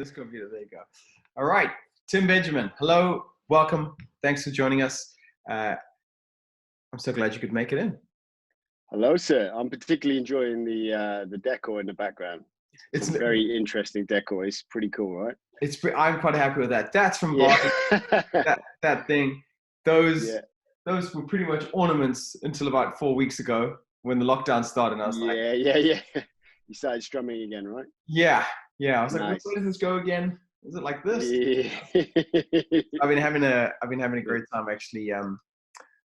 this computer. There you go. All right, Tim Benjamin. Hello, welcome. Thanks for joining us. I'm so glad you could make it in. Hello, sir. I'm particularly enjoying the decor in the background. It's a very interesting decor. It's pretty cool, right? I'm quite happy with that. That's from Bali. that thing. Those were pretty much ornaments until about 4 weeks ago when the lockdown started. And I was like, You started strumming again, right? Yeah. I was nice. like, where does this go again? Is it like this? Yeah. I've been having a great time actually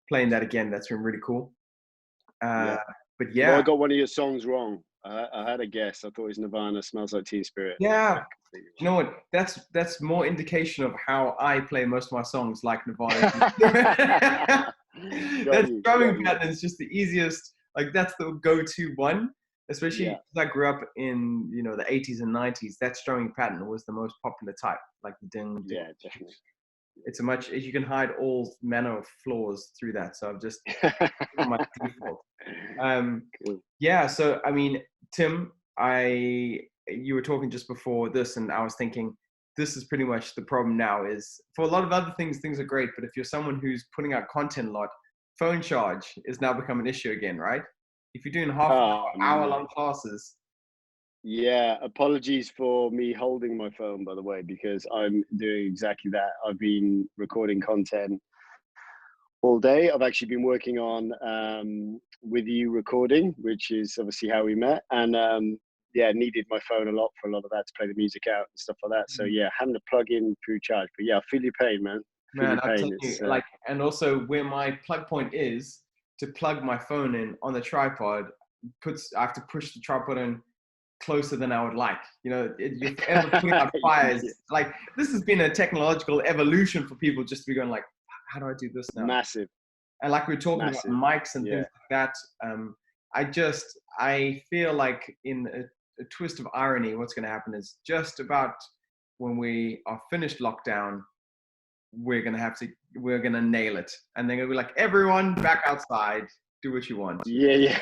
playing that again. That's been really cool. But yeah, well, I got one of your songs wrong. I had a guess. I thought it was Nirvana, Smells Like Teen Spirit. Yeah. You know what? That's more indication of how I play most of my songs, like Nirvana. That drumming pattern is just the easiest. Like that's the go-to one, especially because I grew up in the 80s and 90s. That strumming pattern was the most popular type, like the ding. Yeah, definitely. It's you can hide all manner of flaws through that. So I've just my default. Cool. Yeah. So I mean, Tim, you were talking just before this, and I was thinking this is pretty much the problem now. Is for a lot of other things are great, but if you're someone who's putting out content a lot, phone charge is now become an issue again, right? If you're doing hour-long classes. Yeah, apologies for me holding my phone, by the way, because I'm doing exactly that. I've been recording content all day. I've actually been working on with you recording, which is obviously how we met, and needed my phone a lot for a lot of that to play the music out and stuff like that. So yeah, having to plug in through charge. But yeah, I feel your pain, man. Man, I'm telling you, and also where my plug point is to plug my phone in on the tripod, I have to push the tripod in closer than I would like. You're forever putting out fires. Like this has been a technological evolution for people just to be going like, how do I do this now? Massive. And like we're talking about mics and things like that. I feel like in a twist of irony, what's going to happen is just about when we are finished lockdown, we're going to nail it. And then we'll be like, everyone back outside, do what you want. Yeah.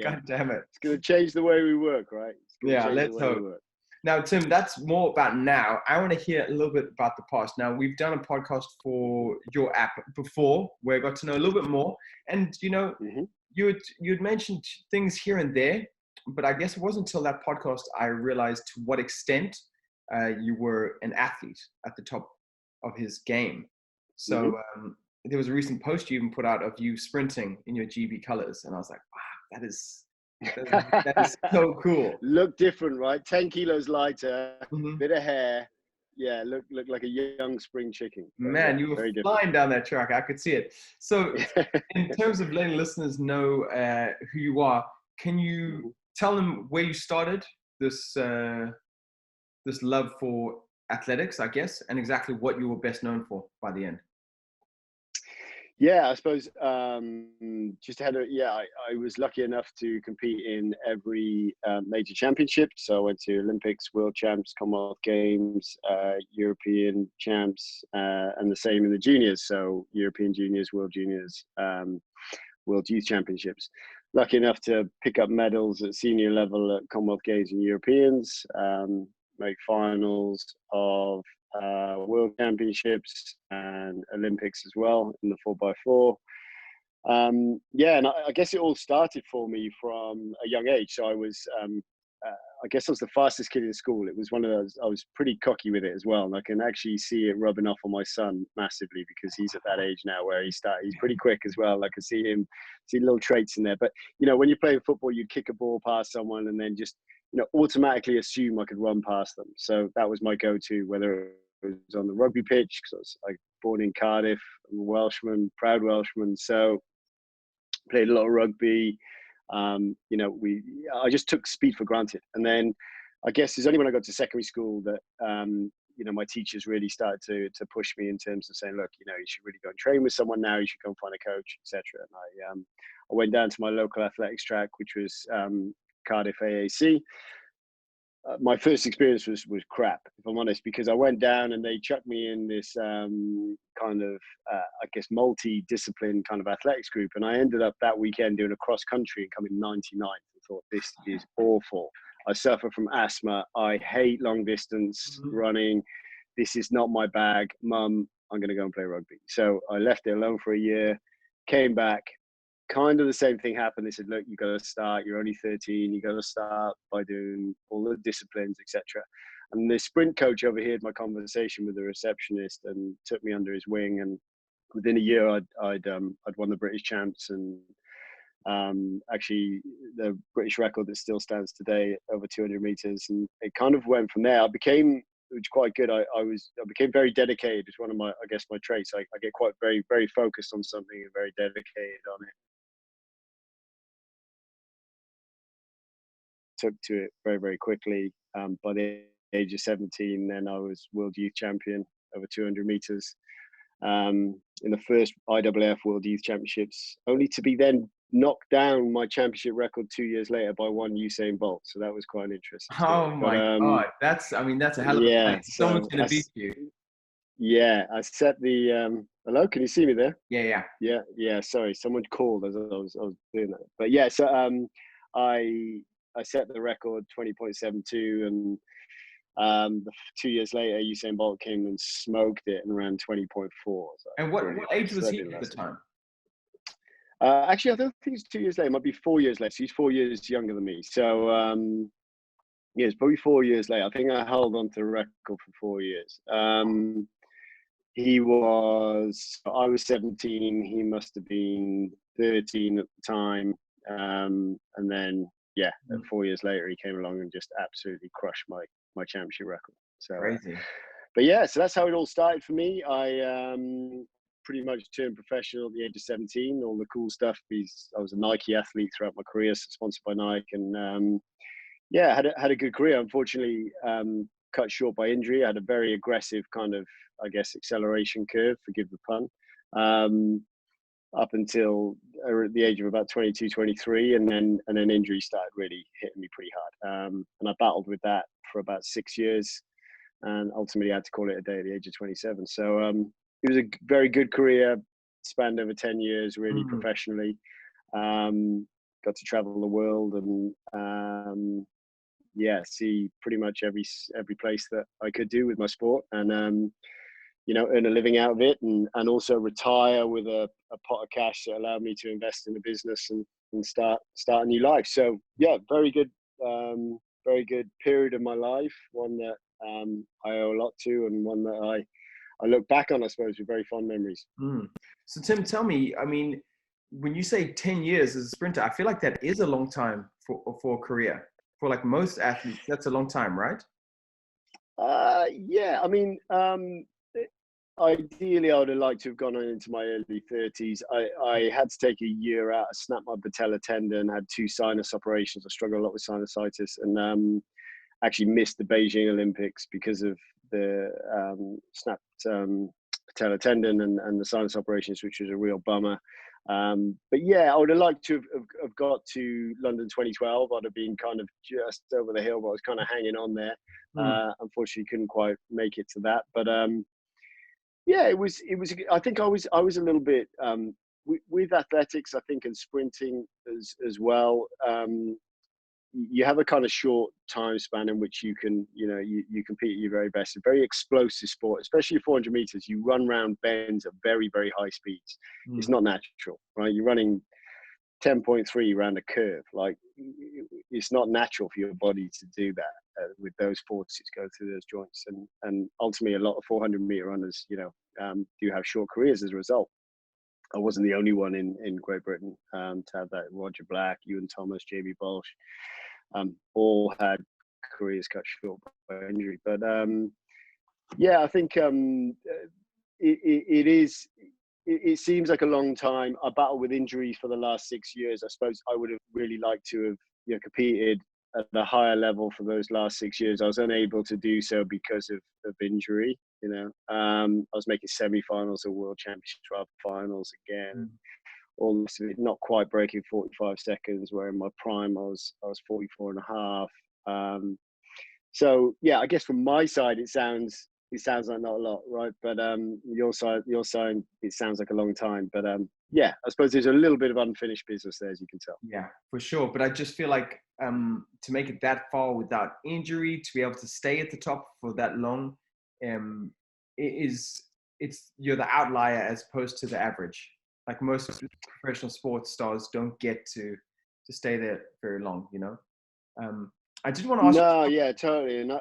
God damn it. It's going to change the way we work, right? Yeah, let's hope. Now, Tim, that's more about now. I want to hear a little bit about the past. Now, we've done a podcast for your app before where I got to know a little bit more. And, you'd mentioned things here and there, but I guess it wasn't until that podcast I realized to what extent you were an athlete at the top of his game. So there was a recent post you even put out of you sprinting in your GB colors. And I was like, wow, that is so cool. Look different, right? 10 kilos lighter, bit of hair. Yeah, look like a young spring chicken. Man, you were flying down that track. I could see it. So in terms of letting listeners know who you are, can you tell them where you started this love for athletics, I guess, and exactly what you were best known for by the end? Yeah, I suppose just ahead of I was lucky enough to compete in every major championship. So I went to Olympics, World Champs, Commonwealth Games, European Champs, and the same in the juniors. So European Juniors, World Juniors, World Youth Championships. Lucky enough to pick up medals at senior level at Commonwealth Games and Europeans, make finals of World Championships and Olympics as well in the 4x4. And I guess it all started for me from a young age. So I was, I guess I was the fastest kid in school. It was one of those, I was pretty cocky with it as well. And I can actually see it rubbing off on my son massively because he's at that age now where he's pretty quick as well. I can see little traits in there. But, when you play football, you kick a ball past someone and then just, automatically assume I could run past them. So that was my go-to, whether it was on the rugby pitch, because I was born in Cardiff, I'm a Welshman, proud Welshman. So played a lot of rugby. I just took speed for granted. And then I guess it's only when I got to secondary school that, my teachers really started to push me in terms of saying, look, you should really go and train with someone now. You should go and find a coach, etc. And I went down to my local athletics track, which was Cardiff AAC. My first experience was crap, if I'm honest, because I went down and they chucked me in this kind of, I guess, multi-discipline kind of athletics group. And I ended up that weekend doing a cross country and coming 99th. I thought, this is awful. I suffer from asthma. I hate long distance running. This is not my bag. Mum, I'm going to go and play rugby. So I left it alone for a year, came back. Kind of the same thing happened. They said, look, you got to start. You're only 13. You got to start by doing all the disciplines, etc. And the sprint coach overheard my conversation with the receptionist and took me under his wing. And within a year, I'd won the British champs and actually the British record that still stands today, over 200 meters. And it kind of went from there. I became, which is quite good. I became very dedicated. It's one of my, I guess, my traits. I get quite very, very focused on something and very dedicated on it. Took to it very, very quickly. By the age of 17, then I was world youth champion over 200 meters in the first IAAF World Youth Championships, only to be then knocked down my championship record 2 years later by one Usain Bolt. So that was quite interesting. Oh my God, that's a hell of a fight. Someone's gonna beat you. Yeah, I set the hello, can you see me there? Yeah. Sorry, someone called as I was doing that. But yeah, so I set the record 20.72, and 2 years later Usain Bolt came and smoked it and ran 20.4. So and what age was he at the time? Actually, I don't think it's 2 years later. It might be 4 years later. So he's 4 years younger than me. So yeah, it's probably 4 years later. I think I held on to the record for 4 years. I was 17. He must have been 13 at the time. And then, yeah, 4 years later, he came along and just absolutely crushed my championship record. So crazy. But yeah, so that's how it all started for me. I pretty much turned professional at the age of 17. All the cool stuff. I was a Nike athlete throughout my career, sponsored by Nike, and yeah, had a good career. Unfortunately, cut short by injury. I had a very aggressive kind of, I guess, acceleration curve, forgive the pun, up until the age of about 22, 23, and then injury started really hitting me pretty hard. And I battled with that for about 6 years, and ultimately I had to call it a day at the age of 27. So it was a very good career, spanned over 10 years, really professionally. Got to travel the world and yeah, see pretty much every place that I could do with my sport, and you know, earn a living out of it, and also retire with a pot of cash that allowed me to invest in the business and start a new life. So yeah, very good period of my life, one that I owe a lot to, and one that I look back on, I suppose, with very fond memories. So Tim, tell me, I mean, when you say 10 years as a sprinter, I feel like that is a long time for a career. For like most athletes, that's a long time, right? Yeah, I mean, ideally, I would have liked to have gone on into my early 30s. I had to take a year out. I snapped my patella tendon, had 2 sinus operations. I struggle a lot with sinusitis, and actually missed the Beijing Olympics because of the snapped patella tendon and the sinus operations, which was a real bummer. But yeah, I would have liked to have got to London 2012. I'd have been kind of just over the hill, but I was kind of hanging on there. Unfortunately, couldn't quite make it to that. But yeah, it was. I think I was a little bit with athletics, I think, and sprinting as well. You have a kind of short time span in which you can, you know, you compete at your very best. It's a very explosive sport, especially 400 meters. You run round bends at very, very high speeds. It's not natural, right? You're running 10.3 around a curve. Like, it's not natural for your body to do that with those forces go through those joints. And ultimately, a lot of 400 meter runners, you know, do have short careers as a result. I wasn't the only one in Great Britain to have that. Roger Black, Ewan Thomas, Jamie Bolsh, all had careers cut short by injury. But yeah, I think it seems like a long time. I battled with injuries for the last 6 years. I suppose I would have really liked to have, you know, competed at a higher level for those last 6 years. I was unable to do so because of injury. You know, I was making semi-finals of World Championship finals again. All this of it, not quite breaking 45 seconds, where in my prime I was 44 and a half. So yeah, I guess from my side it sounds it sounds like not a lot, right? But your side, it sounds like a long time. But yeah, I suppose there's a little bit of unfinished business there, as you can tell. Yeah, for sure. But I just feel like to make it that far without injury, to be able to stay at the top for that long, you're the outlier as opposed to the average. Like most professional sports stars don't get to stay there very long, you know. I did want to ask No, you. yeah, totally. And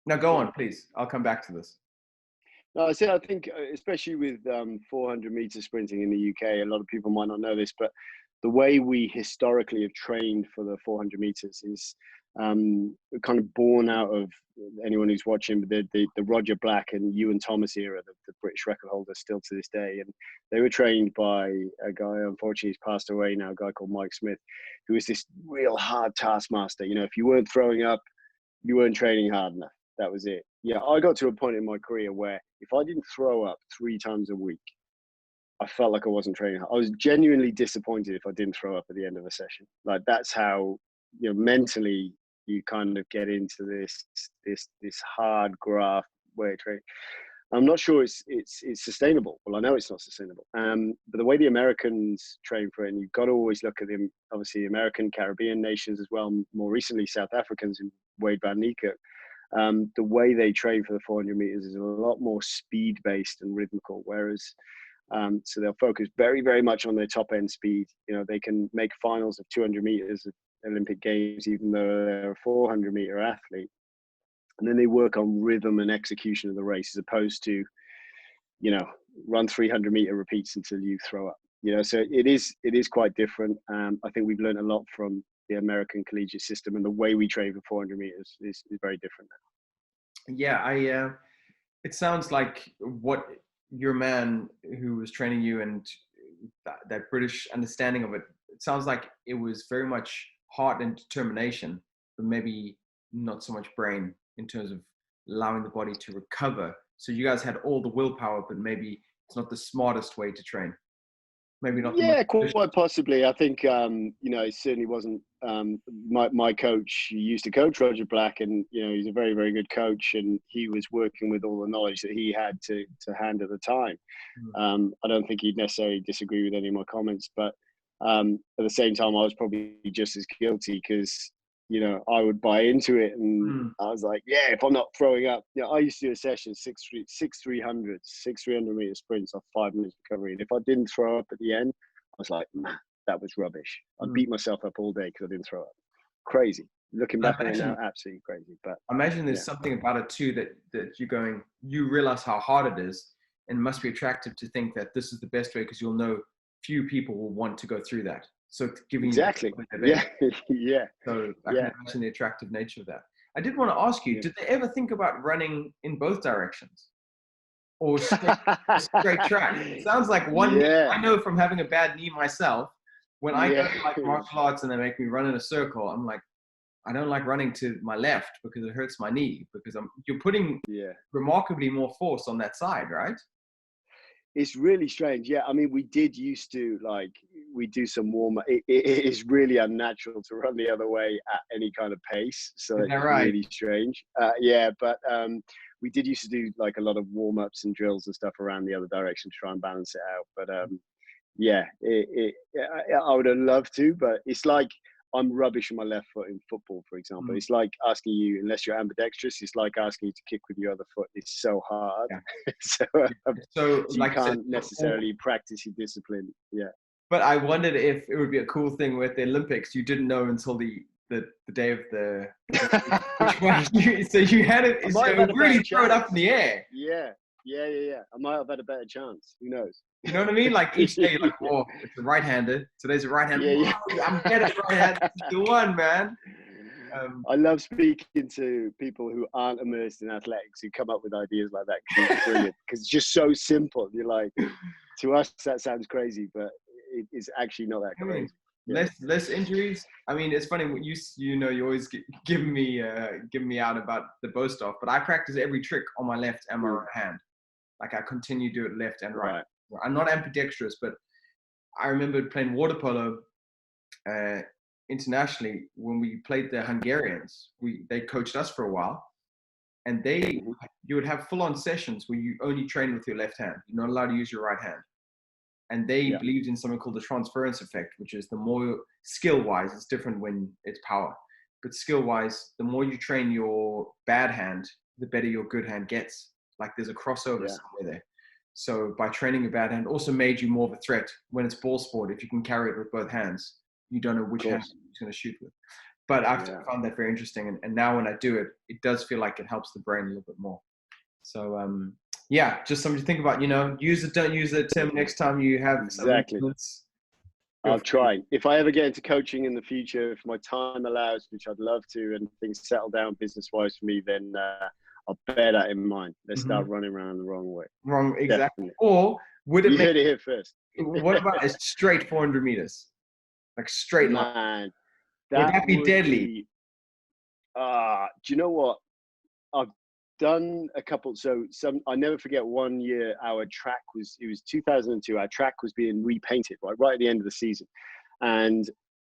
Now go yeah. on, please. I'll come back to this. No, I think especially with 400 meter sprinting in the UK, a lot of people might not know this, but the way we historically have trained for the 400 meters is kind of born out of anyone who's watching the Roger Black and Ewan Thomas era, the British record holder still to this day. And they were trained by a guy, unfortunately, he's passed away now, a guy called Mike Smith, who was this real hard taskmaster. You know, if you weren't throwing up, you weren't training hard enough. That was it. Yeah, I got to a point in my career where if I didn't throw up 3 times a week, I felt like I wasn't training hard. I was genuinely disappointed if I didn't throw up at the end of a session. Like that's how, you know, mentally you kind of get into this hard graft way of training. I'm not sure it's sustainable. Well, I know it's not sustainable. But the way the Americans train for it, and you've got to always look at them, obviously American, Caribbean nations as well, more recently South Africans and Wade Van Niekerk. The way they train for the 400 meters is a lot more speed-based and rhythmical, whereas so they'll focus very, very much on their top-end speed. You know, they can make finals of 200 meters at Olympic Games, even though they're a 400-meter athlete. And then they work on rhythm and execution of the race, as opposed to, you know, run 300-meter repeats until you throw up. You know, so it is quite different. I think we've learned a lot from the American collegiate system, and the way we train for 400 meters is very different now. Yeah, it sounds like what your man who was training you and that British understanding of it, it sounds like it was very much heart and determination, but maybe not so much brain in terms of allowing the body to recover. So you guys had all the willpower, but maybe it's not the smartest way to train. Maybe not. Yeah, quite possibly. I think you know, it certainly wasn't my coach. He used to coach Roger Black, and you know, he's a very, very good coach, and he was working with all the knowledge that he had to hand at the time. I don't think he'd necessarily disagree with any of my comments, but at the same time, I was probably just as guilty, because you know, I would buy into it, and I was like, yeah, if I'm not throwing up, you know, I used to do a session 300 meter sprints off 5 minutes recovery, and if I didn't throw up at the end, I was like, man, that was rubbish. I beat myself up all day because I didn't throw up. Crazy. Looking back on it now, absolutely crazy. But I imagine there's something about it too that you realize how hard it is, and must be attractive to think that this is the best way, because you'll know few people will want to go through that. So giving exactly, you yeah. So I can imagine the attractive nature of that. I did want to ask you, did they ever think about running in both directions, or straight track? It sounds like one. Knee. I know from having a bad knee myself, when I go to like martial arts and they make me run in a circle, I'm like, I don't like running to my left because it hurts my knee, because you're putting remarkably more force on that side, right? It's really strange. Yeah, I mean, we did used to we do some warm up. It is really unnatural to run the other way at any kind of pace. So it's really strange. But we did used to do like a lot of warm ups and drills and stuff around the other direction to try and balance it out. But I would have loved to, but it's like, I'm rubbish on my left foot in football, for example. It's like asking you, unless you're ambidextrous, it's like asking you to kick with your other foot. It's so hard. So you can't necessarily practice your discipline. Yeah. But I wondered if it would be a cool thing with the Olympics. You didn't know until the day of the which one so you had it. So really throw it up in the air. Yeah. I might have had a better chance. Who knows? You know what I mean? Like each day, you're like, oh, it's a right-handed. Today's a right-handed. I'm better at right-handed. The one, man. I love speaking to people who aren't immersed in athletics, who come up with ideas like that, because it's brilliant. Because it's just so simple. You're like, to us that sounds crazy, but it's actually not that crazy. Less injuries. I mean, it's funny. You know, you always giving me out about the bow stuff, but I practice every trick on my left and my right hand. Like I continue to do it left and right. I'm not ambidextrous, but I remember playing water polo internationally when we played the Hungarians. They coached us for a while, and you would have full-on sessions where you only train with your left hand. You're not allowed to use your right hand. And they believed in something called the transference effect, which is the more skill-wise, it's different when it's power, but skill-wise, the more you train your bad hand, the better your good hand gets. Like there's a crossover somewhere there. So by training your bad hand also made you more of a threat when it's ball sport. If you can carry it with both hands, you don't know which hand you're going to shoot with. But I've found that very interesting. And now when I do it, it does feel like it helps the brain a little bit more. So, just something to think about, use it, don't use it, Tim, next time you have exactly. I'll try. If I ever get into coaching in the future, if my time allows, which I'd love to, and things settle down business-wise for me, then I'll bear that in mind. Let's start running around the wrong way. Wrong, exactly. Definitely. Or would it you heard it here first. What about a straight 400 meters? Like straight line. Man, would that be deadly? Do you know what? I've done a couple. So I never forget one year our track it was 2002. Our track was being repainted right at the end of the season. And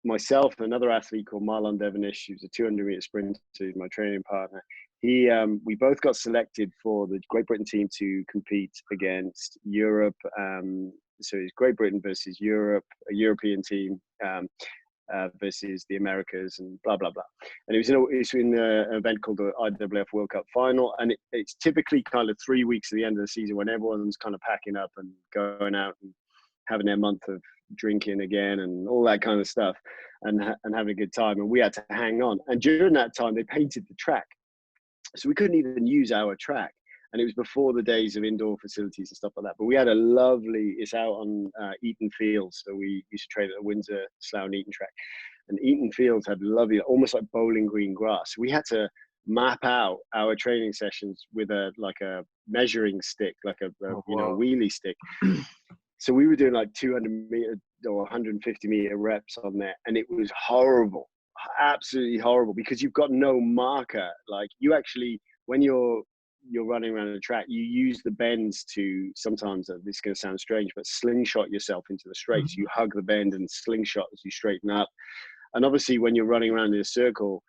myself and another athlete called Marlon Devonish, who's a 200-meter sprinter, my training partner, we both got selected for the Great Britain team to compete against Europe. So it's Great Britain versus Europe, a European team versus the Americas, and blah blah blah. And it was in an event called the IWF World Cup Final, and it's typically kind of 3 weeks at the end of the season when everyone's kind of packing up and going out and having their month of drinking again and all that kind of stuff, and having a good time. And we had to hang on. And during that time, they painted the track, so we couldn't even use our track. And it was before the days of indoor facilities and stuff like that. But we had a lovely, it's out on Eaton Fields. So we used to train at the Windsor, Slough and Eaton track. And Eaton Fields had lovely, almost like bowling green grass. So we had to map out our training sessions with a measuring stick, like a wheelie stick. So we were doing like 200 meter or 150 meter reps on there. And it was horrible, absolutely horrible, because you've got no marker. Like you actually, when you're running around the track, you use the bends to sometimes, this is going to sound strange, but slingshot yourself into the straights. You hug the bend and slingshot as you straighten up. And obviously when you're running around in a circle,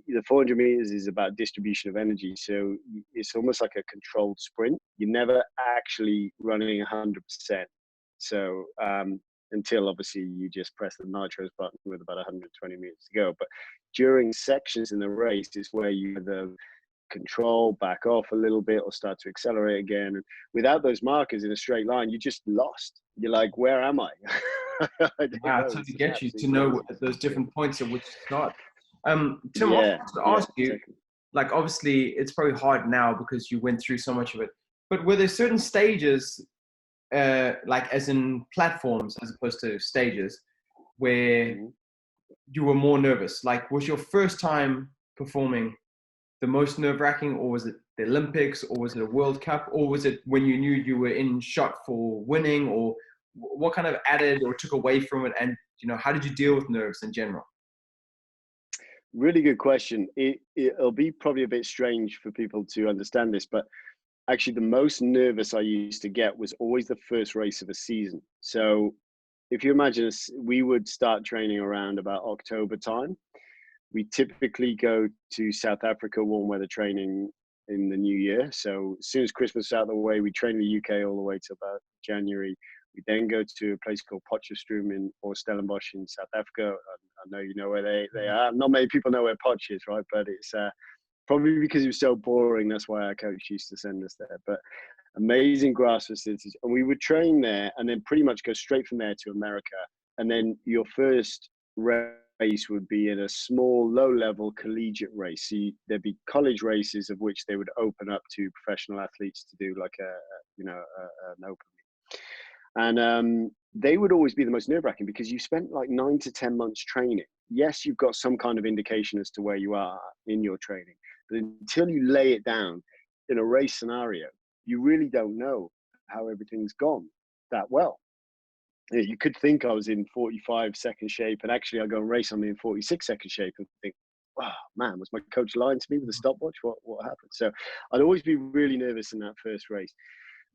the 400 meters is about distribution of energy. So it's almost like a controlled sprint. You're never actually running 100%. So until obviously you just press the nitros button with about 120 meters to go. But during sections in the race is where you either control, back off a little bit, or start to accelerate again. And without those markers in a straight line, you're just lost. You're like, where am I? I totally get you to know those different points at which to start. Tim, I wanted to ask you, exactly. Like obviously it's probably hard now because you went through so much of it, but were there certain stages, like as in platforms as opposed to stages, where you were more nervous? Like was your first time performing the most nerve-wracking, or was it the Olympics, or was it a World Cup, or was it when you knew you were in shot for winning, or what kind of added or took away from it? And how did you deal with nerves in general? Really good question. It'll be probably a bit strange for people to understand this, but actually the most nervous I used to get was always the first race of a season. So if you imagine we would start training around about October time. We typically go to South Africa warm weather training in the new year. So as soon as Christmas is out of the way, we train in the UK all the way to about January. We then go to a place called Potchefstroom or Stellenbosch in South Africa. I know you know where they are. Not many people know where Potch is, right? But it's probably because it was so boring. That's why our coach used to send us there. But amazing grass facilities. And we would train there and then pretty much go straight from there to America. And then your first race would be in a small, low-level collegiate race. So there'd be college races of which they would open up to professional athletes to do like an open meet. And they would always be the most nerve-wracking because you spent like 9 to 10 months training. Yes, you've got some kind of indication as to where you are in your training, but until you lay it down in a race scenario, you really don't know how everything's gone that well. You could think I was in 45-second shape, and actually I go and race, I'm in 46-second shape, and think, oh man, was my coach lying to me with the stopwatch? What happened? So I'd always be really nervous in that first race.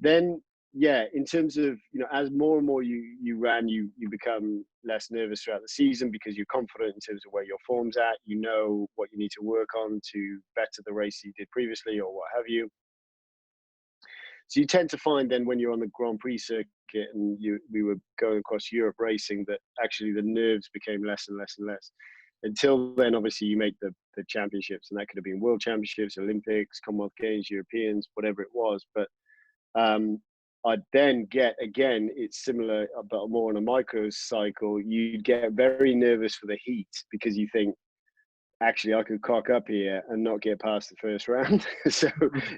Then yeah, in terms of, as more and more you ran, you become less nervous throughout the season because you're confident in terms of where your form's at. You know what you need to work on to better the race you did previously or what have you. So you tend to find then when you're on the Grand Prix circuit and we were going across Europe racing, that actually the nerves became less and less and less. Until then, obviously, you make the championships, and that could have been World Championships, Olympics, Commonwealth Games, Europeans, whatever it was. But I'd then get, again, it's similar, but more on a micro cycle, you'd get very nervous for the heat because you think, actually, I could cock up here and not get past the first round. So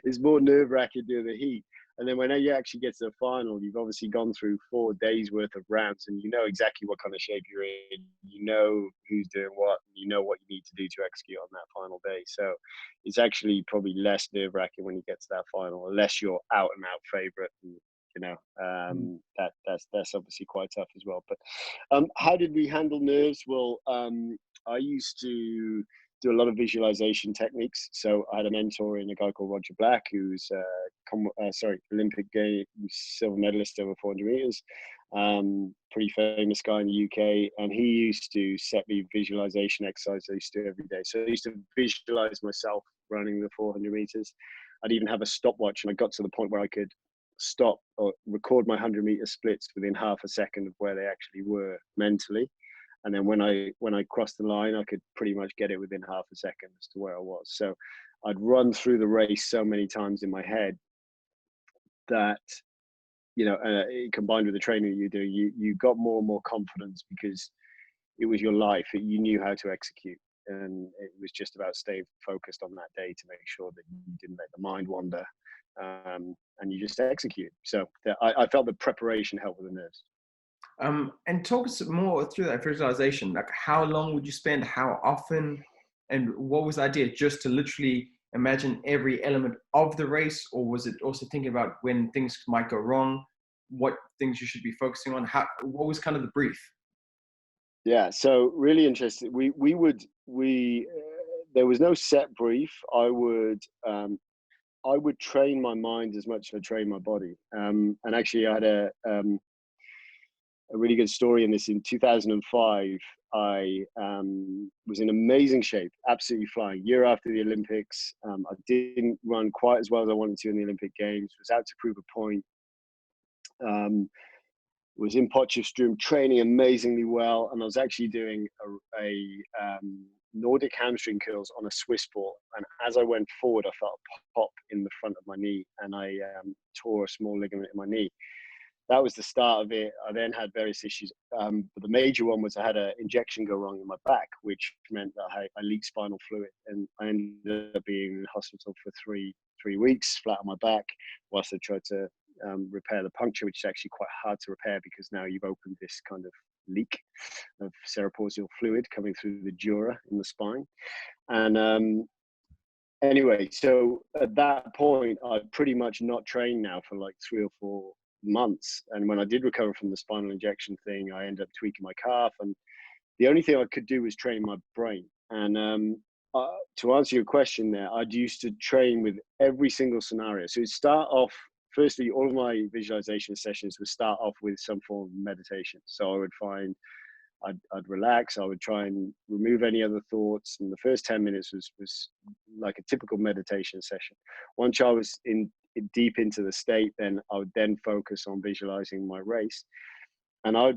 it's more nerve-wracking doing the heat. And then when you actually get to the final, you've obviously gone through 4 days worth of rounds and you know exactly what kind of shape you're in. You know who's doing what. You know what you need to do to execute on that final day. So it's actually probably less nerve-wracking when you get to that final, unless you're out and out favorite. And, that's obviously quite tough as well. But how did we handle nerves? Well, I used to do a lot of visualization techniques. So I had a mentor in a guy called Roger Black, who's Olympic Games silver medalist over 400 meters, pretty famous guy in the UK. And he used to set me visualization exercises I used to do every day. So I used to visualize myself running the 400 meters. I'd even have a stopwatch, and I got to the point where I could stop or record my 100-meter splits within half a second of where they actually were mentally. And then when I crossed the line, I could pretty much get it within half a second as to where I was. So I'd run through the race so many times in my head that, combined with the training that you do, you got more and more confidence because it was your life. You knew how to execute. And it was just about staying focused on that day to make sure that you didn't let the mind wander, and you just execute. So I felt the preparation helped with the nerves. And talk us more through that visualization. Like, how long would you spend? How often? And what was the idea? Just to literally imagine every element of the race, or was it also thinking about when things might go wrong, what things you should be focusing on? What was kind of the brief? Yeah, so really interesting. There was no set brief. I would train my mind as much as I train my body. And actually, I had a really good story in this. In 2005, I was in amazing shape, absolutely flying. Year after the Olympics, I didn't run quite as well as I wanted to in the Olympic Games. Was out to prove a point. Was in Potchefstroom training amazingly well, and I was actually doing a Nordic hamstring curls on a Swiss ball. And as I went forward, I felt a pop in the front of my knee, and I tore a small ligament in my knee. That was the start of it. I then had various issues, but the major one was I had an injection go wrong in my back, which meant that I leaked spinal fluid, and I ended up being in hospital for three weeks, flat on my back, whilst I tried to repair the puncture, which is actually quite hard to repair because now you've opened this kind of leak of cerebrospinal fluid coming through the dura in the spine. And anyway, so at that point, I'd pretty much not trained now for like 3 or 4 months. And when I did recover from the spinal injection thing, I ended up tweaking my calf, and the only thing I could do was train my brain. And to answer your question there, I'd used to train with every single scenario. So it'd start off, firstly, all of my visualization sessions would start off with some form of meditation. So I would find, I'd relax, I would try and remove any other thoughts. And the first 10 minutes was like a typical meditation session. Once I was deep into the state, then I would then focus on visualizing my race. And I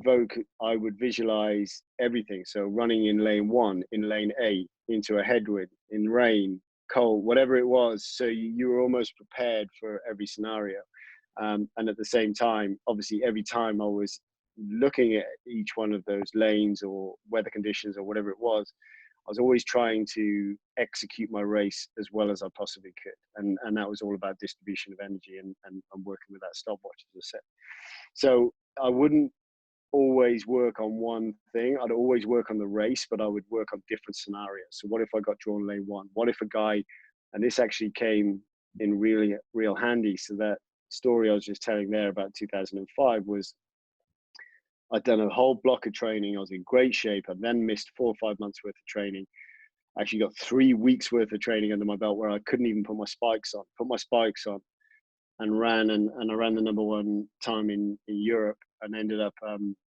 would visualize everything. So running in lane 1, in lane 8, into a headwind, in rain, cold, whatever it was. So you were almost prepared for every scenario. And at the same time, obviously, every time I was looking at each one of those lanes or weather conditions or whatever it was, I was always trying to execute my race as well as I possibly could. And that was all about distribution of energy and working with that stopwatch, as I said. So I wouldn't always work on one thing. I'd always work on the race, but I would work on different scenarios. So what if I got drawn lane 1? What if a guy, and this actually came in really real handy. So that story I was just telling there about 2005 was, I'd done a whole block of training. I was in great shape. I then missed 4 or 5 months worth of training. I actually got 3 weeks worth of training under my belt where I couldn't even put my spikes on. and I ran the number one time in Europe, and ended up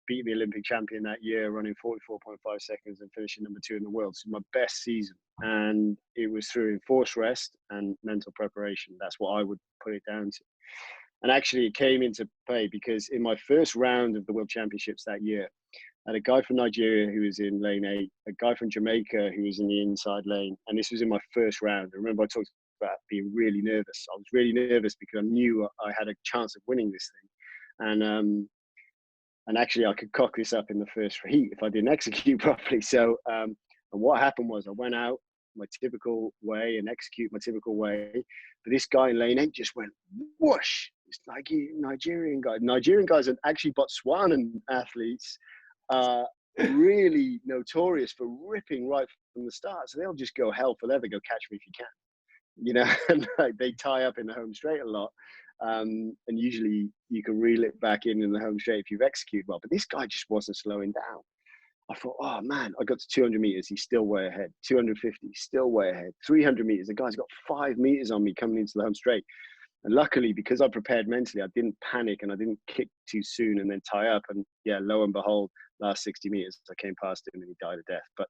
beating the Olympic champion that year, running 44.5 seconds and finishing number 2 in the world. So my best season, and it was through enforced rest and mental preparation. That's what I would put it down to. And actually, it came into play because in my first round of the World Championships that year, I had a guy from Nigeria who was in lane 8, a guy from Jamaica who was in the inside lane, and this was in my first round. I remember I talked about being really nervous. I was really nervous because I knew I had a chance of winning this thing, and actually I could cock this up in the first heat if I didn't execute properly. So, and what happened was I went out my typical way and execute my typical way, but this guy in lane 8 just went whoosh. It's like Nigerian guy. Nigerian guys are actually Botswanan athletes, really notorious for ripping right from the start. So they'll just go hell for leather, go catch me if you can, you know. And like, they tie up in the home straight a lot, and usually you can reel it back in the home straight if you've executed well. But this guy just wasn't slowing down. I thought, oh man, I got to 200 meters, he's still way ahead. 250, still way ahead. 300 meters, the guy's got 5 meters on me coming into the home straight. And luckily, because I prepared mentally, I didn't panic and I didn't kick too soon and then tie up. And yeah, lo and behold, last 60 meters, I came past him and he died of death. But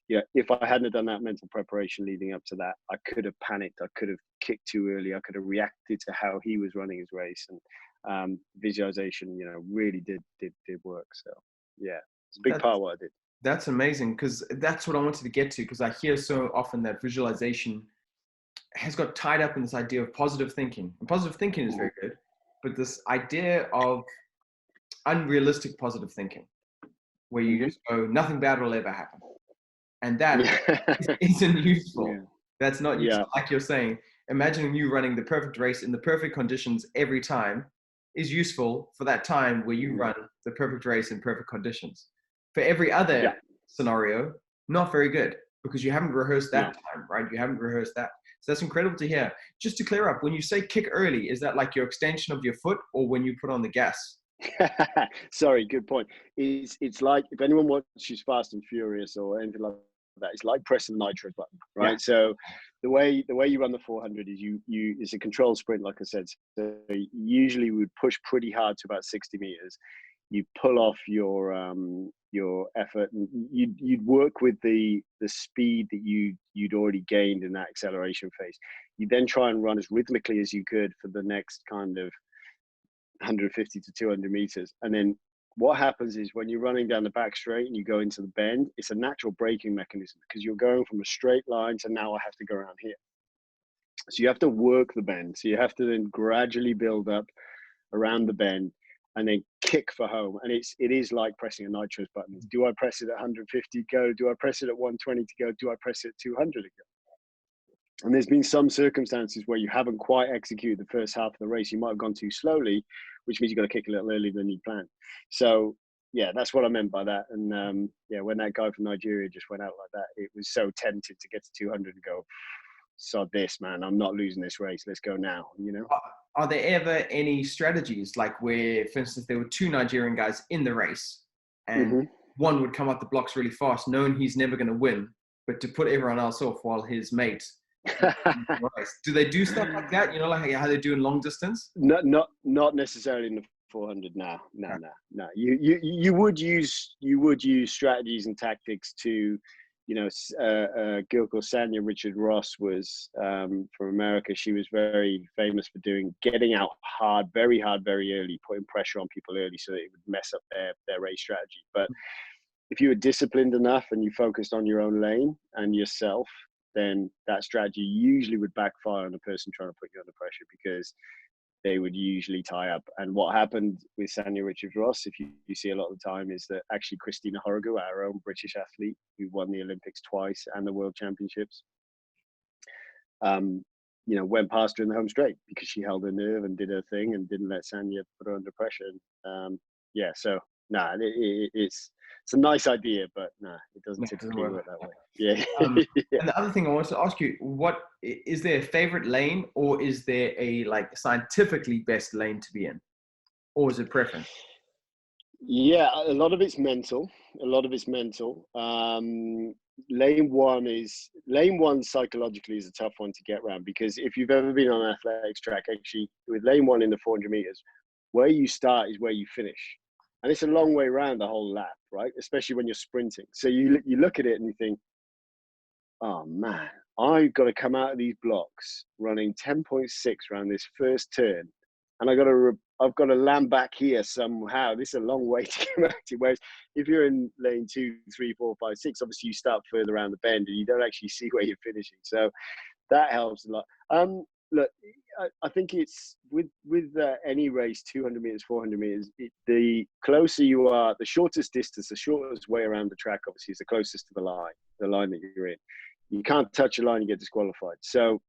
yeah, if I hadn't have done that mental preparation leading up to that, I could have panicked. I could have kicked too early. I could have reacted to how he was running his race. And visualization, you know, really did work. So yeah, it's a big part of what I did. That's amazing, because that's what I wanted to get to, because I hear so often that visualization has got tied up in this idea of positive thinking. And positive thinking is very good, but this idea of unrealistic positive thinking, where you just go, nothing bad will ever happen. And that isn't useful. Yeah. That's not useful. Like you're saying, imagining you running the perfect race in the perfect conditions every time is useful for that time where you run the perfect race in perfect conditions. For every other scenario, not very good, because you haven't rehearsed that time, right? You haven't rehearsed that. So that's incredible to hear. Just to clear up, when you say kick early, is that like your extension of your foot, or when you put on the gas? Sorry, good point. It's like, if anyone watches Fast and Furious or anything like that, it's like pressing the nitro button, right? Yeah. So the way you run the 400 is you it's a controlled sprint, like I said. So usually we would push pretty hard to about 60 meters. You pull off your effort, and you'd work with the speed that you'd already gained in that acceleration phase. You then try and run as rhythmically as you could for the next kind of 150 to 200 meters. And then what happens is when you're running down the back straight and you go into the bend, it's a natural braking mechanism, because you're going from a straight line to now I have to go around here. So you have to work the bend. So you have to then gradually build up around the bend and then kick for home. And it is like pressing a nitrous button. Do I press it at 150 go? Do I press it at 120 to go? Do I press it at 200 to go? And there's been some circumstances where you haven't quite executed the first half of the race. You might have gone too slowly, which means you've got to kick a little earlier than you planned. So yeah, that's what I meant by that. And yeah, when that guy from Nigeria just went out like that, it was so tempted to get to 200 and go, sod this, man, I'm not losing this race. Let's go now, you know? Are there ever any strategies, like where, for instance, there were 2 Nigerian guys in the race and one would come up the blocks really fast, knowing he's never going to win, but to put everyone else off while his mate do they do stuff like that? You know, like how they do in long distance? Not necessarily in the 400. No. You would use strategies and tactics to, you know, a girl called Sanya Richard Ross was from America. She was very famous for getting out very hard, very early, putting pressure on people early so that it would mess up their race strategy. But if you were disciplined enough and you focused on your own lane and yourself, then that strategy usually would backfire on the person trying to put you under pressure, because they would usually tie up. And what happened with Sanya Richard Ross, if you see a lot of the time, is that actually Christina Horrigu, our own British athlete who won the Olympics twice and the World Championships, you know, went past her in the home straight because she held her nerve and did her thing and didn't let Sanya put her under pressure. Yeah, so it's a nice idea, but it doesn't typically work that way. Yeah. And the other thing I wanted to ask you, what is there a favorite lane, or is there a like scientifically best lane to be in, or is it preference? Yeah, a lot of it's mental. lane one psychologically is a tough one to get around, because if you've ever been on an athletics track, actually with lane one in the 400 meters, where you start is where you finish. And it's a long way around the whole lap, right? Especially when you're sprinting. So you look at it and you think, oh man, I've got to come out of these blocks running 10.6 around this first turn, and I've got to land back here somehow. This is a long way to come out to. Whereas if you're in lane 2, 3, 4, 5, 6, obviously you start further around the bend and you don't actually see where you're finishing. So that helps a lot. Look, I think it's with any race, 200 meters, 400 meters, the closer you are, the shortest distance, the shortest way around the track, obviously, is the closest to the line that you're in. You can't touch a line, you get disqualified. So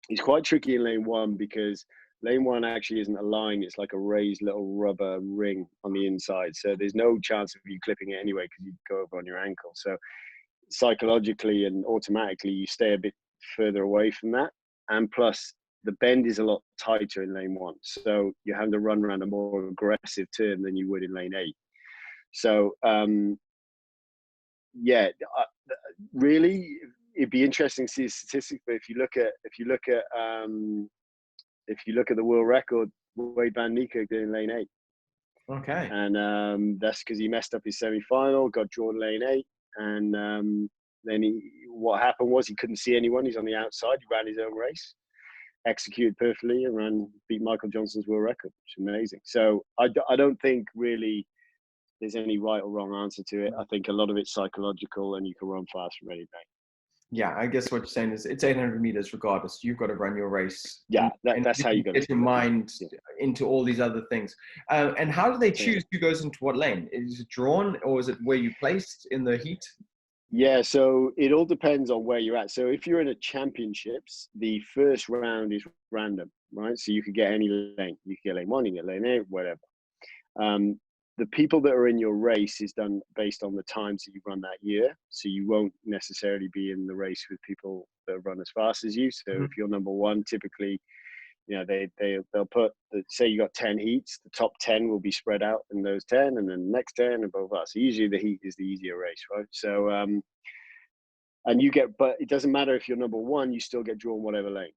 it's quite tricky in lane one, because lane one actually isn't a line. It's like a raised little rubber ring on the inside. So there's no chance of you clipping it anyway, because you'd go over on your ankle. So psychologically and automatically, you stay a bit further away from that. And plus, the bend is a lot tighter in lane one. So you're having to run around a more aggressive turn than you would in lane 8. So, really, it'd be interesting to see the statistics. But if you look at the world record, Wade van Niekerk did in lane 8. Okay. And that's because he messed up his semi-final, got drawn lane 8, and then what happened was he couldn't see anyone. He's on the outside. He ran his own race, executed perfectly, and beat Michael Johnson's world record, which is amazing. So I don't think really there's any right or wrong answer to it. I think a lot of it's psychological, and you can run fast from any day. Yeah, I guess what you're saying is it's 800 meters regardless. You've got to run your race. Yeah, and that's how you got to get your mind into all these other things. And how do they choose who goes into what lane? Is it drawn, or is it where you placed in the heat? Yeah, so it all depends on where you're at. So if you're in a championships, the first round is random, right? So you could get any lane. You could get lane 1, you can get lane 8, whatever. The people that are in your race is done based on the times that you run that year. So you won't necessarily be in the race with people that run as fast as you. So if you're number 1, typically, they'll put, say you got 10 heats, the top 10 will be spread out in those 10, and then the next 10 and blah, blah, blah. So usually the heat is the easier race, right? So, but it doesn't matter if you're number 1, you still get drawn whatever lane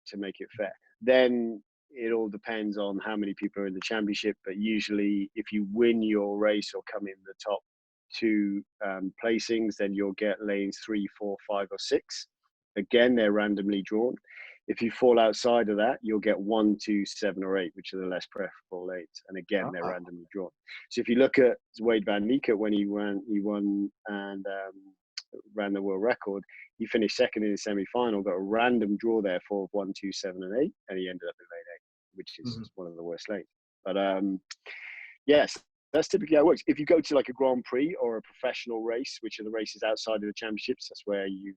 to make it fair. Then it all depends on how many people are in the championship. But usually if you win your race or come in the top 2 placings, then you'll get lanes 3, 4, 5, or 6. Again, they're randomly drawn. If you fall outside of that, you'll get 1, 2, 7, or 8, which are the less preferable lanes. And again, they're randomly drawn. So if you look at Wade van Niekerk, when he won and ran the world record, he finished second in the semi-final, got a random draw there for 1, 2, 7, and 8, and he ended up in lane 8, which is one of the worst lanes. But yes, that's typically how it works. If you go to like a Grand Prix or a professional race, which are the races outside of the championships, that's where you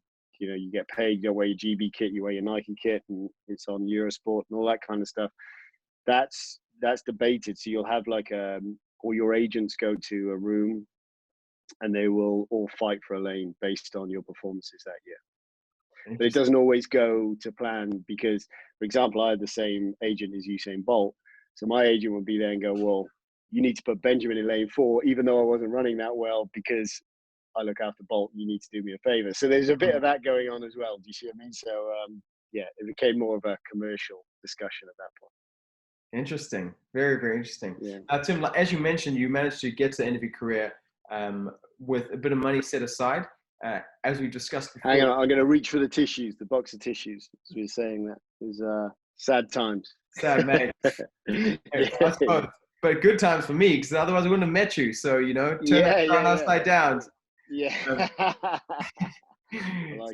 get paid, you wear your GB kit, you wear your Nike kit, and it's on Eurosport and all that kind of stuff. That's debated. So you'll have like all your agents go to a room, and they will all fight for a lane based on your performances that year. But it doesn't always go to plan, because, for example, I had the same agent as Usain Bolt. So my agent would be there and go, well, you need to put Benjamin in lane 4, even though I wasn't running that well, because I look after Bolt, you need to do me a favor. So there's a bit of that going on as well. Do you see what I mean? So it became more of a commercial discussion at that point. Interesting. Very, very interesting. Yeah. Tim, as you mentioned, you managed to get to the end of your career with a bit of money set aside. As we discussed before. Hang on, I'm going to reach for the tissues, the box of tissues. As we were saying, that it was sad times. Sad, mate. I suppose, but good times for me, because otherwise I wouldn't have met you. So, turn that crown upside down. Yeah.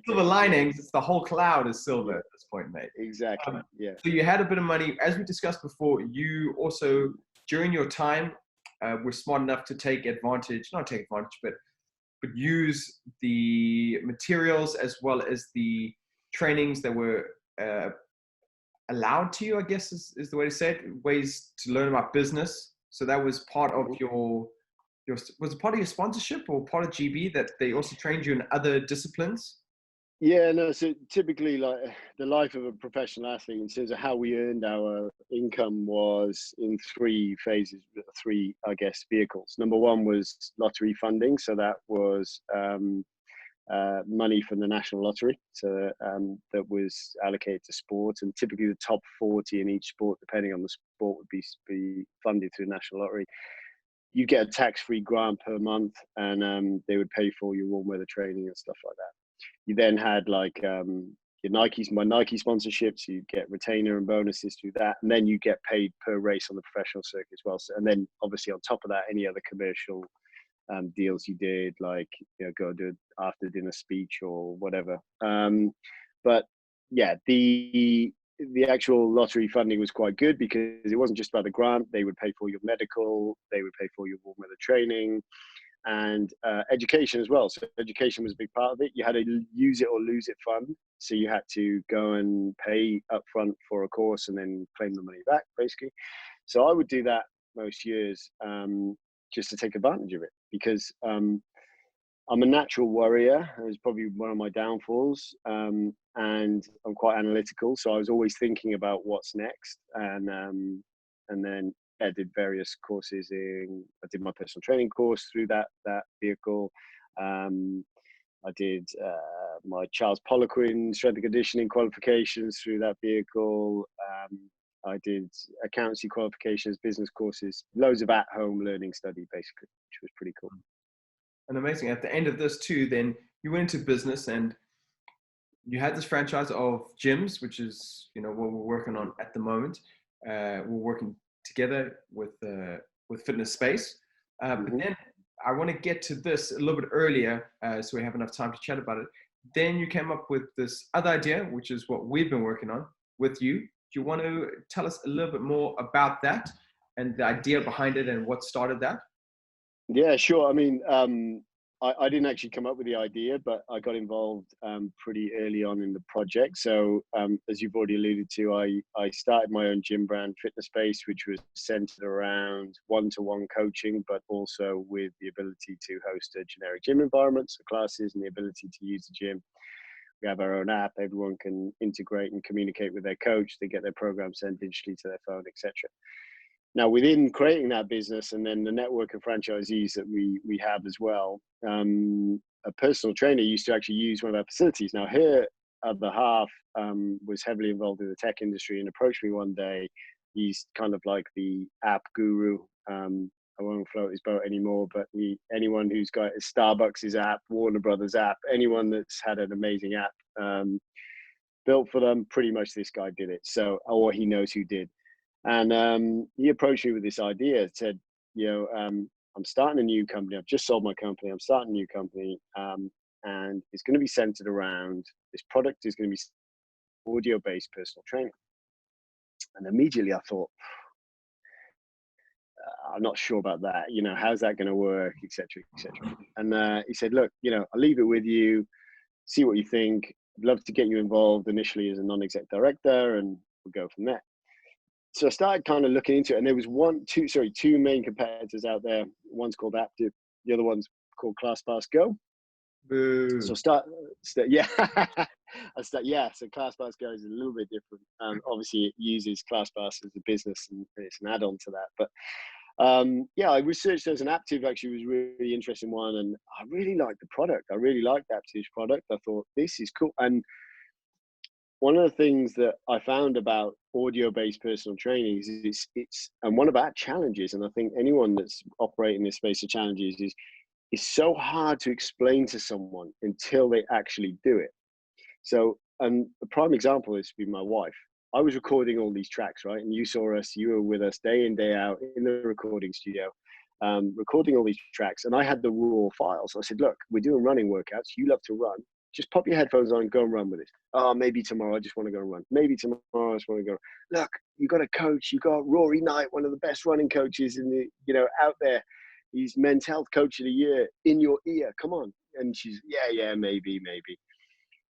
Silver linings, it's the whole cloud is silver at this point, mate. Exactly. So you had a bit of money. As we discussed before, you also, during your time, were smart enough to not take advantage, but use the materials as well as the trainings that were allowed to you, I guess is the way to say it, ways to learn about business. So that was part of was it part of your sponsorship or part of GB that they also trained you in other disciplines? Yeah, no, so typically, like, the life of a professional athlete in terms of how we earned our income was in 3 phases, 3, I guess, vehicles. Number 1 was lottery funding. So that was money from the national lottery. So that was allocated to sport, and typically the top 40 in each sport, depending on the sport, would be funded through the national lottery. You get a tax-free grant per month, and they would pay for your warm weather training and stuff like that. You then had like your my Nike sponsorships. You get retainer and bonuses through that, and then you get paid per race on the professional circuit as well. So, and then obviously on top of that, any other commercial deals you did, like go do after dinner speech or whatever. But yeah, the actual lottery funding was quite good because it wasn't just about the grant. They would pay for your medical, they would pay for your warm weather training, and education as well. So education was a big part of it. You had a use it or lose it fund. So you had to go and pay upfront for a course and then claim the money back, basically. So I would do that most years just to take advantage of it, because I'm a natural worrier. It was probably one of my downfalls, and I'm quite analytical. So I was always thinking about what's next, and then I did various courses I did my personal training course through that vehicle. I did my Charles Poliquin strength and conditioning qualifications through that vehicle. I did accountancy qualifications, business courses, loads of at-home learning study, basically, which was pretty cool. And amazing. At the end of this too, then you went into business and you had this franchise of gyms, which is, what we're working on at the moment. We're working together with Fitness Space. But then I want to get to this a little bit earlier, so we have enough time to chat about it. Then you came up with this other idea, which is what we've been working on with you. Do you want to tell us a little bit more about that and the idea behind it and what started that? Yeah, sure. I mean, I didn't actually come up with the idea, but I got involved pretty early on in the project. So as you've already alluded to, I started my own gym brand, Fitness Space, which was centered around one-to-one coaching, but also with the ability to host a generic gym environment, so classes, and the ability to use the gym. We have our own app. Everyone can integrate and communicate with their coach. They get their program sent digitally to their phone, etc. Now, within creating that business and then the network of franchisees that we have as well, a personal trainer used to actually use one of our facilities. Now, her other half was heavily involved in the tech industry and approached me one day. He's kind of like the app guru. I won't float his boat anymore, but anyone who's got Starbucks' app, Warner Brothers app, anyone that's had an amazing app built for them, pretty much this guy did it. So, or he knows who did. And he approached me with this idea, said, I'm starting a new company. I've just sold my company. I'm starting a new company. And it's going to be centered around, this product is going to be audio-based personal training. And immediately I thought, I'm not sure about that. How's that going to work, et cetera, et cetera. And he said, look, I'll leave it with you, see what you think. I'd love to get you involved initially as a non-exec director, and we'll go from there. So I started kind of looking into it, and there was two main competitors out there. One's called Aptive, the other one's called ClassPass Go. Boo. So So ClassPass Go is a little bit different. Obviously, it uses ClassPass as a business, and it's an add-on to that. But I researched as an Aptive actually was a really interesting one, and I really liked the product. I really liked Aptive's product. I thought this is cool. And one of the things that I found about audio-based personal training is it's and one of our challenges, and I think anyone that's operating this space of challenges is it's so hard to explain to someone until they actually do it. So, a prime example is to be my wife. I was recording all these tracks, right? And you saw us, you were with us day in, day out in the recording studio, recording all these tracks. And I had the raw files. I said, look, we're doing running workouts. You love to run. Just pop your headphones on and go and run with it. Oh, maybe tomorrow I just want to go and run. Maybe tomorrow I just want to go. Look, you got a coach. You got Rory Knight, one of the best running coaches in the, out there. He's men's health coach of the year in your ear. Come on. And she's, yeah, maybe.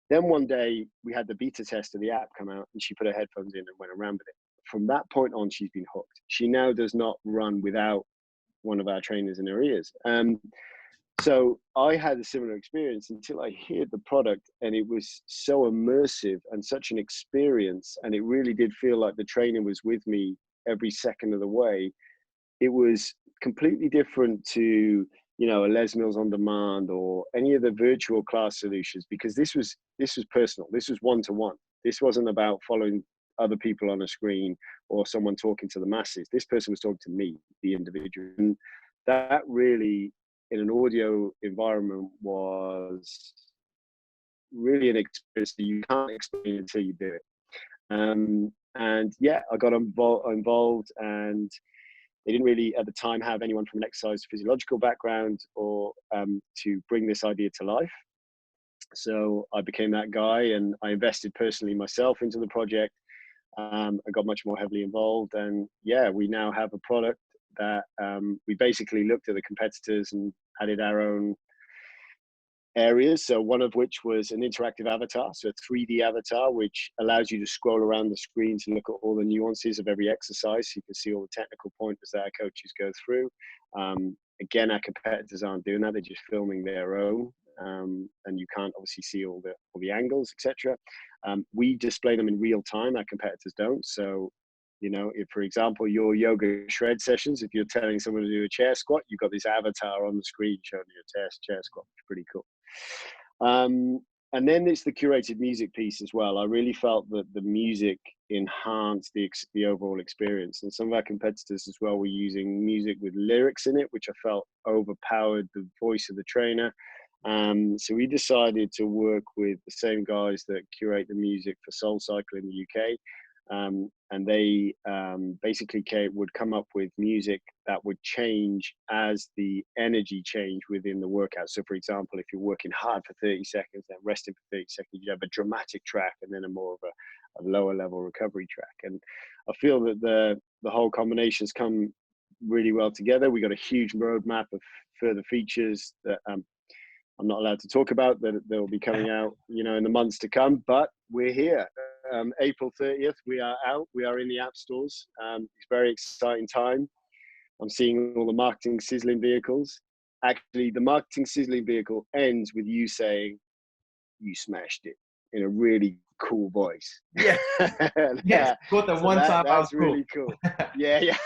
Then one day we had the beta test of the app come out, and she put her headphones in and went around with it. From that point on, she's been hooked. She now does not run without one of our trainers in her ears. So I had a similar experience until I heard the product, and it was so immersive and such an experience. And it really did feel like the trainer was with me every second of the way. It was completely different to you know, a Les Mills on demand or any of the virtual class solutions, because this was personal. This was one-to-one. This wasn't about following other people on a screen or someone talking to the masses. This person was talking to me, the individual. And that really, in an audio environment, was really an experience that you can't explain until you do it. And yeah, I got involved, and they didn't really at the time have anyone from an exercise physiological background or to bring this idea to life. So I became that guy, and I invested personally myself into the project. I got much more heavily involved, and yeah, we now have a product that we basically looked at the competitors and added our own areas. So one of which was an interactive avatar, so a 3D avatar, which allows you to scroll around the screen to look at all the nuances of every exercise. So you can see all the technical pointers that our coaches go through. Again, our competitors aren't doing that; they're just filming their own, and you can't obviously see all the angles, etc. We display them in real time. Our competitors don't. So, you know, if, for example, your yoga shred sessions, if you're telling someone to do a chair squat, you've got this avatar on the screen showing you a chair squat. It's pretty cool. And then it's the curated music piece as well. I really felt that the music enhanced the overall experience. And some of our competitors as well were using music with lyrics in it, which I felt overpowered the voice of the trainer. So we decided to work with the same guys that curate the music for Soul Cycle in the UK. And they basically would come up with music that would change as the energy changed within the workout. So, for example, if you're working hard for 30 seconds, then resting for 30 seconds, you have a dramatic track and then a more of a lower level recovery track. And I feel that the whole combinations come really well together. We got a huge roadmap of further features that I'm not allowed to talk about, that they'll be coming out, you know, in the months to come, but we're here. April 30th, we are out. We are in the app stores. It's a very exciting time. I'm seeing all the marketing sizzling vehicles. Actually, the marketing sizzling vehicle ends with you saying, "You smashed it," in a really cool voice. Yeah. Yes. Got the so one time. That's really cool. Yeah, yeah.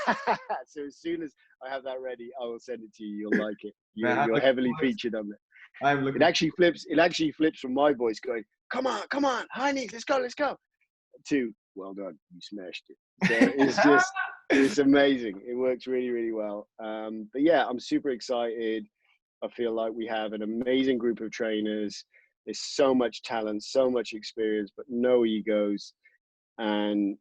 So as soon as I have that ready, I will send it to you. You'll like it. You're heavily featured on it. It actually flips from my voice going, come on, Heine, let's go, to, well done, you smashed it. So it's amazing. It works really, really well. But yeah, I'm super excited. I feel like we have an amazing group of trainers. There's so much talent, so much experience, but no egos. And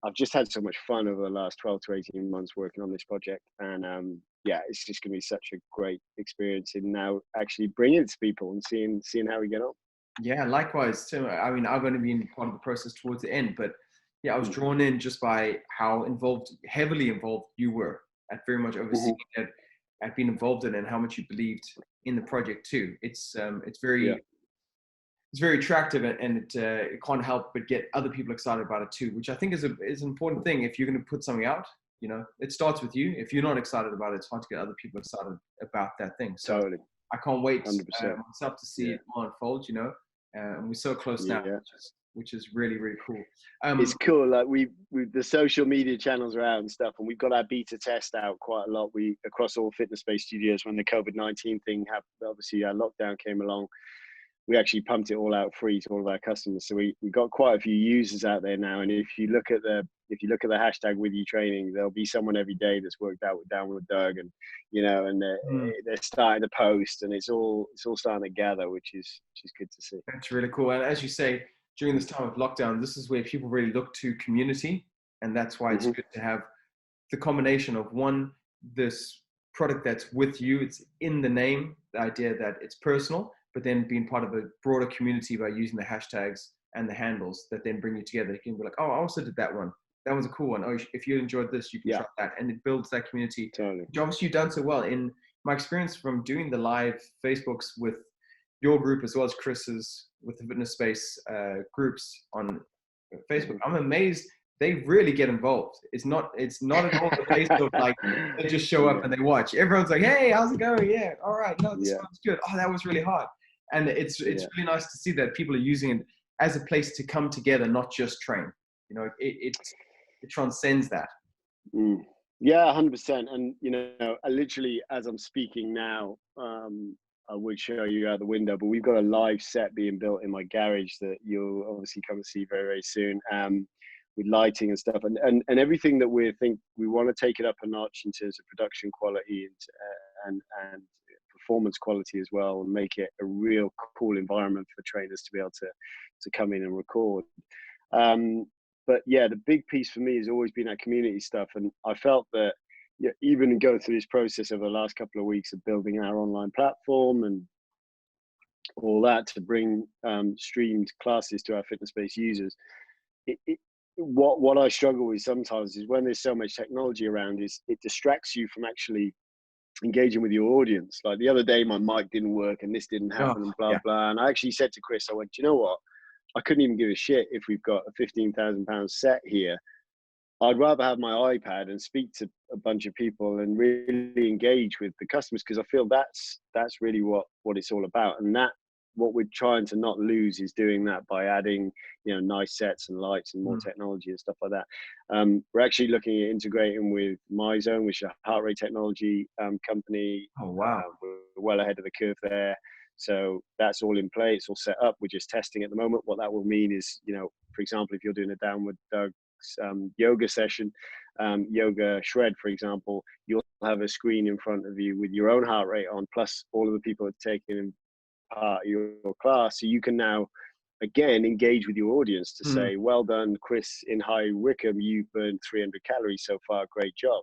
I've just had so much fun over the last 12 to 18 months working on this project. And yeah, it's just going to be such a great experience in now actually bringing it to people and seeing how we get on. Yeah, likewise, Tim. I mean, I'm going to be in part of the process towards the end, but yeah, I was drawn in just by how heavily involved you were at very much overseeing it, at being involved in it, and how much you believed in the project too. It's very attractive, and it can't help but get other people excited about it too, which I think is an important thing. If you're going to put something out, you know, it starts with you. If you're not excited about it, it's hard to get other people excited about that thing. So totally. I can't wait myself to see it all unfold, you know. And we're so close now, which is really, really cool. It's cool. Like we the social media channels are out and stuff, and we've got our beta test out quite a lot. We across all fitness-based studios when the COVID-19 thing happened. Obviously, our lockdown came along. We actually pumped it all out free to all of our customers. So we got quite a few users out there now. And if you look at the hashtag with you training, there'll be someone every day that's worked out with Downward Doug, and you know, and they're starting to post, and it's all starting to gather, which is good to see. That's really cool. And as you say, during this time of lockdown, this is where people really look to community, and that's why it's good to have the combination of this product that's with you, it's in the name, the idea that it's personal, but then being part of a broader community by using the hashtags and the handles that then bring you together. You can be like, oh, I also did that one. That was a cool one. Oh, if you enjoyed this, you can try that. And it builds that community. Totally. Obviously, you've done so well. In my experience from doing the live Facebooks with your group, as well as Chris's, with the fitness space groups on Facebook, I'm amazed they really get involved. It's not at all the case of like, they just show up and they watch. Everyone's like, hey, how's it going? Yeah, all right. No, this sounds good. Oh, that was really hard. And it's really nice to see that people are using it as a place to come together, not just train. You know, it transcends that. Yeah, 100%. And literally as I'm speaking now, I would show you out the window, but we've got a live set being built in my garage that you'll obviously come and see very, very soon. With lighting and stuff, and everything that we want to take it up a notch in terms of production quality and performance quality as well, and make it a real cool environment for trainers to be able to come in and record. But yeah, the big piece for me has always been that community stuff, and I felt that even going through this process over the last couple of weeks of building our online platform and all that to bring streamed classes to our fitness-based users, what I struggle with sometimes is when there's so much technology around, is it distracts you from actually engaging with your audience. Like the other day, my mic didn't work and this didn't happen and blah, blah. And I actually said to Chris, I went, do you know what? I couldn't even give a shit if we've got a £15,000 set here. I'd rather have my iPad and speak to a bunch of people and really engage with the customers, because I feel that's really what it's all about. And that what we're trying to not lose is doing that by adding nice sets and lights and more technology and stuff like that. We're actually looking at integrating with MyZone, which is a heart rate technology company. Oh wow. We're well ahead of the curve there. So that's all in play. It's all set up. We're just testing at the moment. What that will mean is, for example, if you're doing a downward dog yoga session, yoga shred, for example, you'll have a screen in front of you with your own heart rate on, plus all of the people that are taking part of your class. So you can now, again, engage with your audience to say, well done, Chris in High Wycombe, you've burned 300 calories so far. Great job.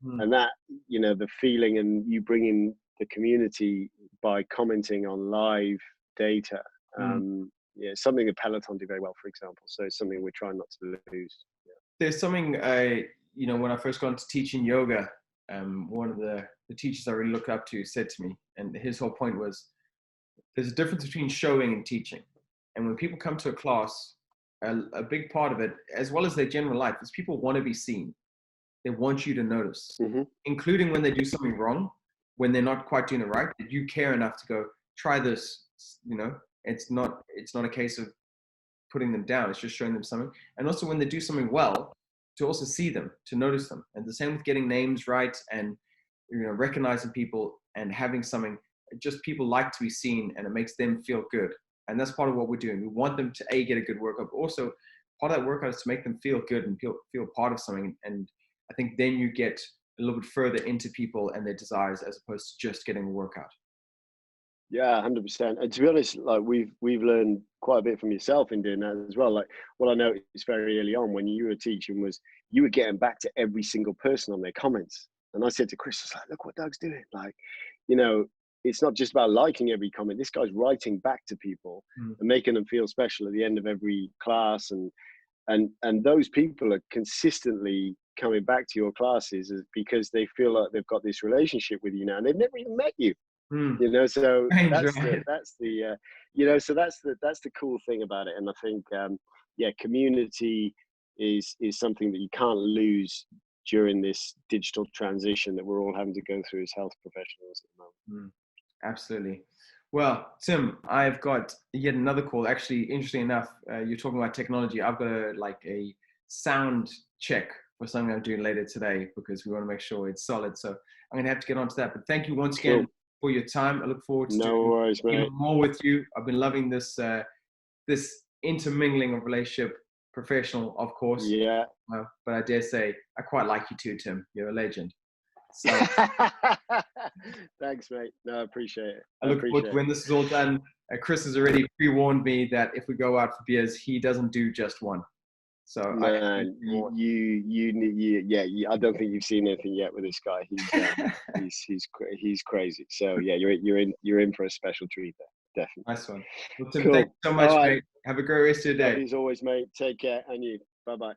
And that, the feeling, and you bring in the community by commenting on live data. Something that Peloton do very well, for example. So it's something we're trying not to lose. There's something when I first got into teaching yoga, one of the teachers I really looked up to said to me, and his whole point was, there's a difference between showing and teaching. And when people come to a class, a big part of it, as well as their general life, is people want to be seen. They want you to notice, including when they do something wrong, when they're not quite doing it right, that you care enough to go, try this. It's not a case of putting them down. It's just showing them something. And also when they do something well, to also see them, to notice them. And the same with getting names right and recognizing people and having something. Just people like to be seen, and it makes them feel good. And that's part of what we're doing. We want them to get a good workout, but also part of that workout is to make them feel good and feel part of something. And I think then you get a little bit further into people and their desires, as opposed to just getting a workout. Yeah, 100%. And to be honest, like we've learned quite a bit from yourself in doing that as well. Like what I noticed very early on when you were teaching was you were getting back to every single person on their comments. And I said to Chris, I was like, look what Doug's doing. Like, it's not just about liking every comment. This guy's writing back to people and making them feel special at the end of every class. And those people are consistently coming back to your classes because they feel like they've got this relationship with you now, and they've never even met you. So that's the cool thing about it. And I think community is something that you can't lose during this digital transition that we're all having to go through as health professionals at the moment. Absolutely. Well, Tim, I've got yet another call. Actually, interestingly enough, you're talking about technology. I've got a sound check for something I'm doing later today, because we want to make sure it's solid. So I'm going to have to get onto that. But thank you once again for your time. I look forward to doing more with you. I've been loving this intermingling of relationship, professional, of course. Yeah. But I dare say I quite like you too, Tim. You're a legend. So thanks, mate. No, I appreciate it. I look forward to when this is all done. Chris has already pre-warned me that if we go out for beers, he doesn't do just one. So man, I don't think you've seen anything yet with this guy. He's crazy. So yeah, you're in for a special treat there, definitely. Nice one. Well, Tim, thanks so much, mate. Have a great rest of your day. As always, mate. Take care, and you. Bye bye.